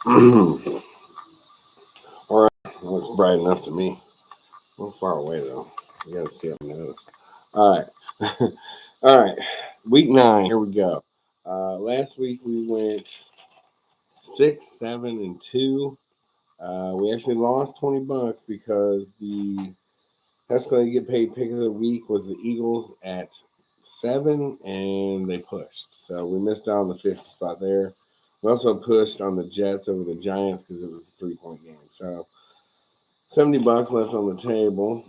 All right, well, it's bright enough to me. A little far away though. You gotta see up my nose. All right, all right. Week 9. Here we go. Last week we went 6, 7, and 2. We actually lost $20 because the Escalade Get Paid Pick of the Week was the Eagles at 7, and they pushed. So we missed out on the 50 spot there. We also pushed on the Jets over the Giants because it was a 3-point game. So $70 left on the table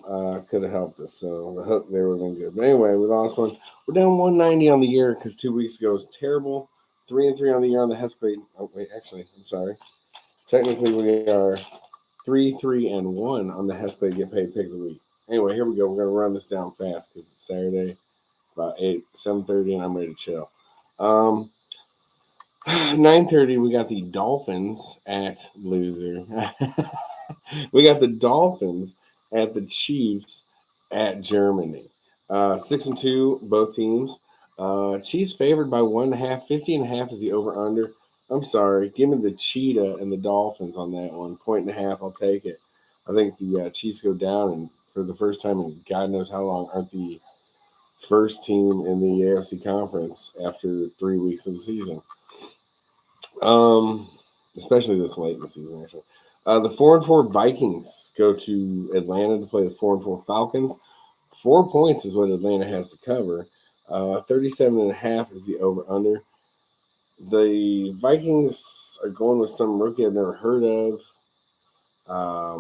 could have helped us. So the hook there would have been good. But anyway, we lost one. We're down 190 on the year because 2 weeks ago was terrible. 3-3 on the year on the Escalade. Oh wait, actually, I'm sorry. Technically, we are 3-3-1 on the Escalade Get Paid Pick of the Week. Anyway, here we go. We're gonna run this down fast because it's Saturday, about 7:30, and I'm ready to chill. 9:30, we got the Dolphins at loser. We got the Dolphins at the Chiefs at Germany. 6-2, both teams. Chiefs favored by 1.5. 50.5 is the over/under. I'm sorry, give me the Cheetah and the Dolphins on that one. 1.5, I'll take it. I think the Chiefs go down, and for the first time in God knows how long, aren't the first team in the AFC conference after 3 weeks of the season. Especially this late in the season, actually. The 4-4 Vikings go to Atlanta to play the 4-4 Falcons. 4 points is what Atlanta has to cover. 37.5 is the over/under. The Vikings are going with some rookie I've never heard of. I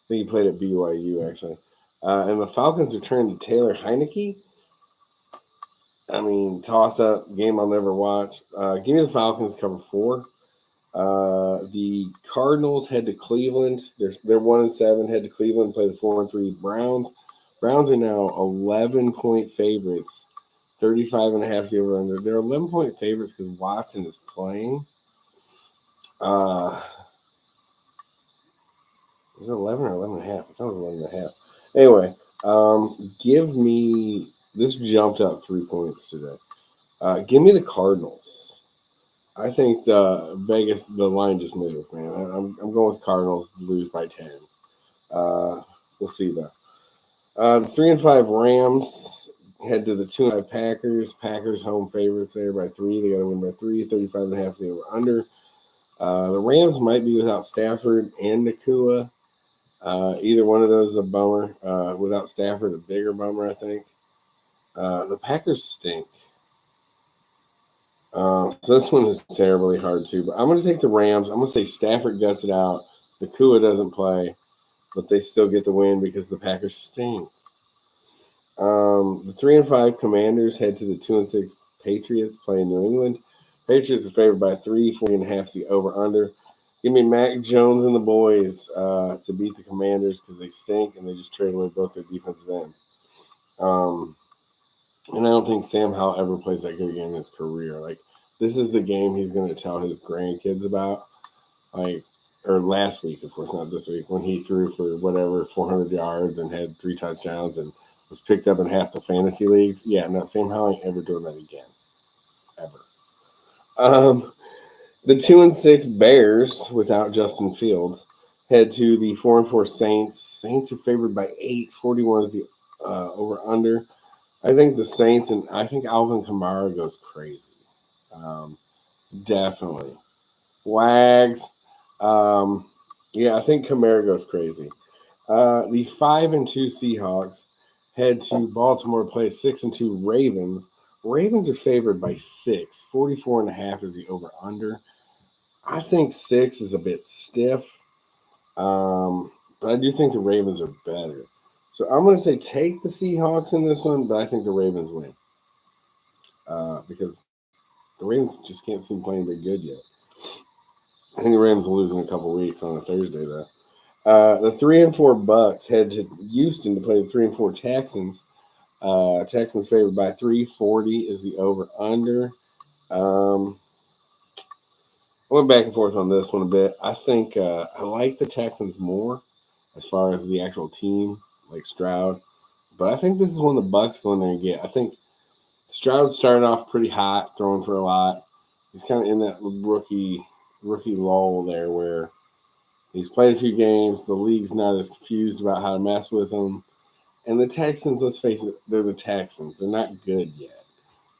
think he played at BYU, actually. And the Falcons are turning to Taylor Heineke. I mean, toss up game I'll never watch. Give me the Falcons cover 4. The Cardinals head to Cleveland. They're 1-7. Head to Cleveland, play the 4-3 Browns. Browns are now 11-point favorites. 35.5 is the over under. They're 11-point favorites because Watson is playing. Was it 11 or 11.5? I thought it was 11.5. Anyway, give me this jumped up 3 points today. Give me the Cardinals. I think the line just moved, man. I'm going with Cardinals to lose by 10. We'll see though. The 3-5 Rams head to the 2-5 Packers. Packers home favorites there by 3. They got to win by 3. 35.5 they were under. The Rams might be without Stafford and Nakua. Either one of those is a bummer. Without Stafford, a bigger bummer, I think. The Packers stink. So this one is terribly hard too. But I'm going to take the Rams. I'm going to say Stafford guts it out. Nakua doesn't play, but they still get the win because the Packers stink. The 3-5 Commanders head to the 2-6 Patriots playing New England. Patriots are favored by 3. 40.5 is the over/under. Give me Mac Jones and the boys to beat the Commanders because they stink and they just trade away both their defensive ends. And I don't think Sam Howell ever plays that good again in his career. Like, this is the game he's going to tell his grandkids about. Like, or last week, of course, not this week, when he threw for whatever 400 yards and had 3 touchdowns and was picked up in half the fantasy leagues. Yeah, no, Sam Howell ain't ever doing that again, ever. The 2-6 Bears without Justin Fields head to the 4-4 Saints. Saints are favored by 8. 41 is the over/under. I think the Saints and I think Alvin Kamara goes crazy. Definitely. Wags. Yeah, I think Kamara goes crazy. The 5-2 Seahawks head to Baltimore, play 6-2 Ravens. Ravens are favored by 6. 44.5 is the over/under. I think 6 is a bit stiff, but I do think the Ravens are better. So I'm going to say take the Seahawks in this one, but I think the Ravens win because the Ravens just can't seem playing very good yet. I think the Ravens will lose in a couple weeks on a Thursday, though. The 3-4 Bucks head to Houston to play the 3-4 Texans. Texans favored by 3. 40 is the over/under. I went back and forth on this one a bit. I think I like the Texans more as far as the actual team, like Stroud. But I think this is one the Bucks go in there and get. I think Stroud started off pretty hot, throwing for a lot. He's kind of in that rookie rookie lull there where he's played a few games. The league's not as confused about how to mess with him. And the Texans, let's face it, they're the Texans. They're not good yet.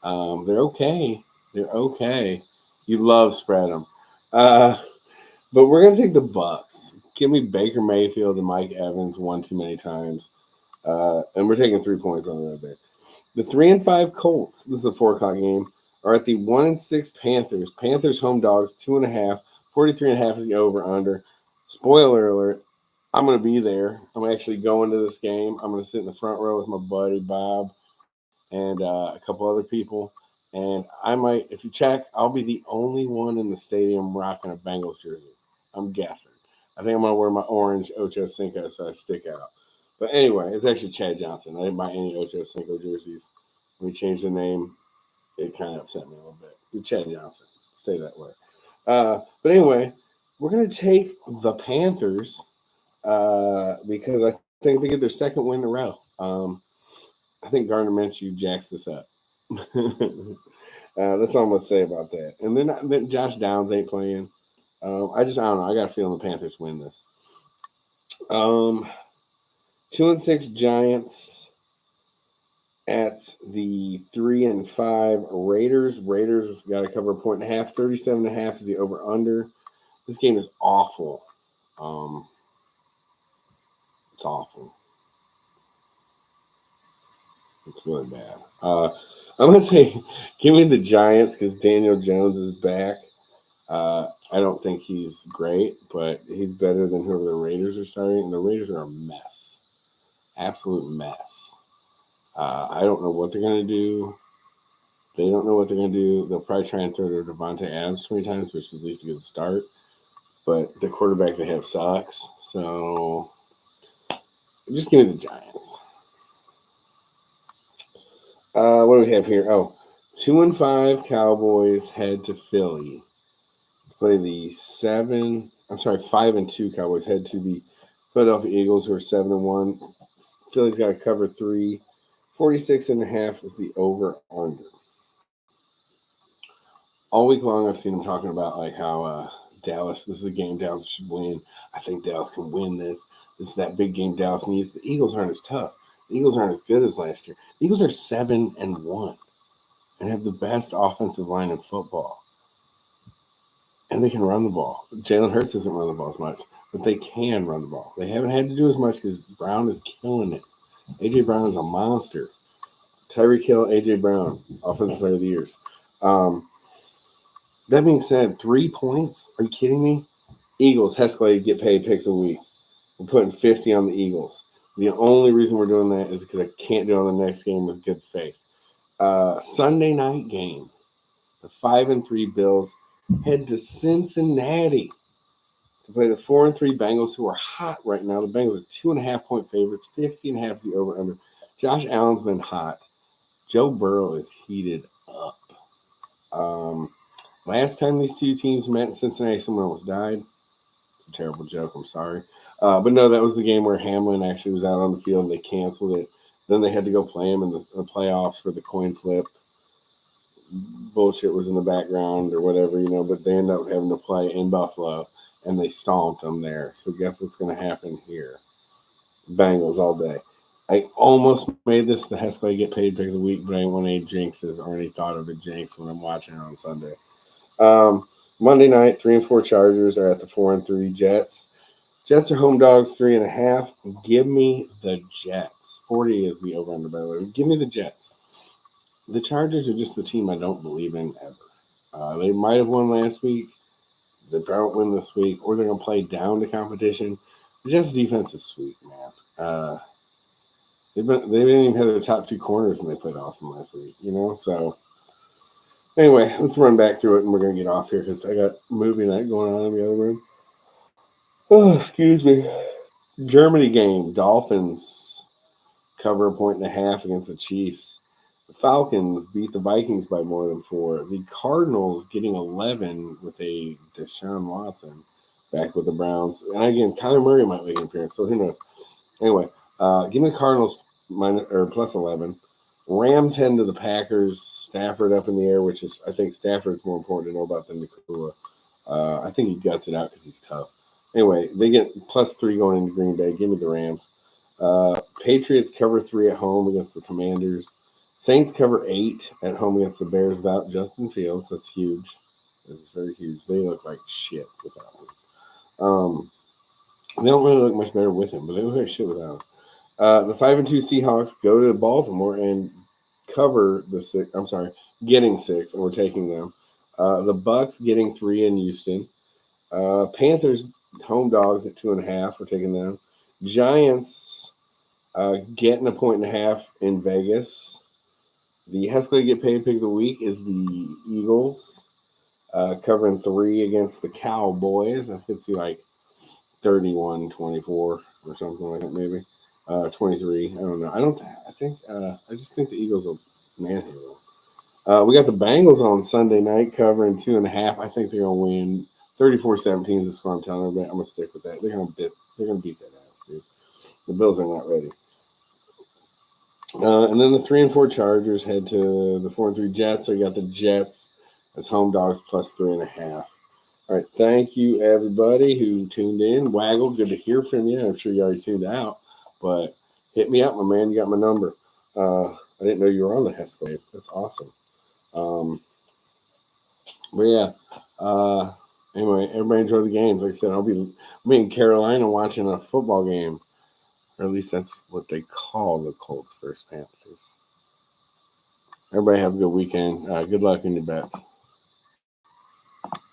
They're okay. They're okay. You love spread them. But we're gonna take the Bucks. Give me Baker Mayfield and Mike Evans one too many times, and we're taking 3 points on that there. The 3-5 Colts. This is a 4 o'clock game. Are at the 1-6 Panthers. Panthers home dogs 2.5. 43.5 is the over under. Spoiler alert. I'm gonna be there. I'm actually going to this game. I'm gonna sit in the front row with my buddy Bob and a couple other people. And I might, if you check, I'll be the only one in the stadium rocking a Bengals jersey. I'm guessing. I think I'm gonna wear my orange Ocho Cinco so I stick out. But anyway, it's actually Chad Johnson. I didn't buy any Ocho Cinco jerseys. When we changed the name, it kind of upset me a little bit. It's Chad Johnson. Stay that way. But anyway, we're gonna take the Panthers because I think they get their second win in a row. I think Gardner Minshew jacks this up. That's all I'm gonna say about that. And then Josh Downs ain't playing. I don't know. I got a feeling the Panthers win this. 2-6 Giants at the 3-5 Raiders. Raiders got to cover 1.5. 37.5 is the over under. This game is awful. It's awful. It's really bad. I'm gonna say, give me the Giants because Daniel Jones is back. I don't think he's great, but he's better than whoever the Raiders are starting. And the Raiders are a mess, absolute mess. I don't know what they're gonna do. They don't know what they're gonna do. They'll probably try and throw to Devontae Adams 20 times, which is at least a good start. But the quarterback they have sucks. So just give me the Giants. What do we have here? Oh, 2-5 Cowboys head to Philly. Play the 5-2 Cowboys head to the Philadelphia Eagles, who are 7-1. Philly's got to cover 3. 46.5 is the over under. All week long, I've seen them talking about like how Dallas. This is a game Dallas should win. I think Dallas can win this. This is that big game Dallas needs. The Eagles aren't as tough. The Eagles aren't as good as last year. The Eagles are 7-1 and have the best offensive line in football. And they can run the ball. Jalen Hurts doesn't run the ball as much, but they can run the ball. They haven't had to do as much because Brown is killing it. A.J. Brown is a monster. Tyreek Hill, A.J. Brown, Offensive Player of the Year. That being said, 3 points? Are you kidding me? Eagles, Hescalade, get paid, pick the week. We're putting 50 on the Eagles. The only reason we're doing that is because I can't do it on the next game with good faith. Sunday night game. The 5-3 Bills head to Cincinnati to play the 4-3 Bengals, who are hot right now. The Bengals are 2.5-point favorites. 50.5 is the over under. Josh Allen's been hot. Joe Burrow is heated up. Last time these two teams met in Cincinnati, someone almost died. It's a terrible joke. I'm sorry. But no, that was the game where Hamlin actually was out on the field and they canceled it. Then they had to go play him in the playoffs for the coin flip. Bullshit was in the background or whatever, but they ended up having to play in Buffalo and they stomped them there. So guess what's going to happen here? Bengals all day. I almost made this the Hescalade get paid pick of the week, but I didn't want any jinxes or any thought of a jinx when I'm watching it on Sunday. Monday night, 3-4 Chargers are at the 4-3 Jets. Jets are home dogs, 3.5. Give me the Jets. 40 is the over-under, by the way. Give me the Jets. The Chargers are just the team I don't believe in ever. They might have won last week. They probably win this week, or they're going to play down to competition. The Jets' defense is sweet, man. They didn't even have their top 2 corners, and they played awesome last week. So anyway, let's run back through it, and we're going to get off here because I got movie night going on in the other room. Oh, excuse me. Germany game. Dolphins cover 1.5 against the Chiefs. The Falcons beat the Vikings by more than 4. The Cardinals getting 11 with a Deshaun Watson back with the Browns. And again, Kyler Murray might make an appearance, so who knows. Anyway, give me the Cardinals plus 11. Rams heading to the Packers. Stafford up in the air, which is, I think Stafford's more important to know about than Nakua. I think he guts it out because he's tough. Anyway, they get +3 going into Green Bay. Give me the Rams. Patriots cover 3 at home against the Commanders. Saints cover 8 at home against the Bears without Justin Fields. That's huge. That's very huge. They look like shit without him. They don't really look much better with him, but they look like shit without him. The 5-2 Seahawks go to Baltimore and cover the 6. I'm sorry, getting 6, and we're taking them. The Bucks getting 3 in Houston. Panthers home dogs at 2.5. We're taking them. Giants getting a 1.5 in Vegas. The Heskey get paid pick of the week is the Eagles, covering 3 against the Cowboys. I could see like 31-24 or something like that, maybe 23. I don't know. I just think the Eagles will manhandle. We got the Bengals on Sunday night covering 2.5. I think they're gonna win 34-17 is what I'm telling everybody. I'm gonna stick with that. They're gonna beat that ass, dude. The Bills are not ready. And then the 3-4 Chargers head to the 4-3 Jets. So you got the Jets as home dogs +3.5. All right, thank you everybody who tuned in. Waggle, good to hear from you. I'm sure you already tuned out, but hit me up, my man. You got my number. I didn't know you were on the Heskey. That's awesome. But yeah. Anyway, everybody enjoy the games. Like I said, I'll be in Carolina watching a football game. Or at least that's what they call the Colts versus Panthers. Everybody have a good weekend. Good luck in your bets.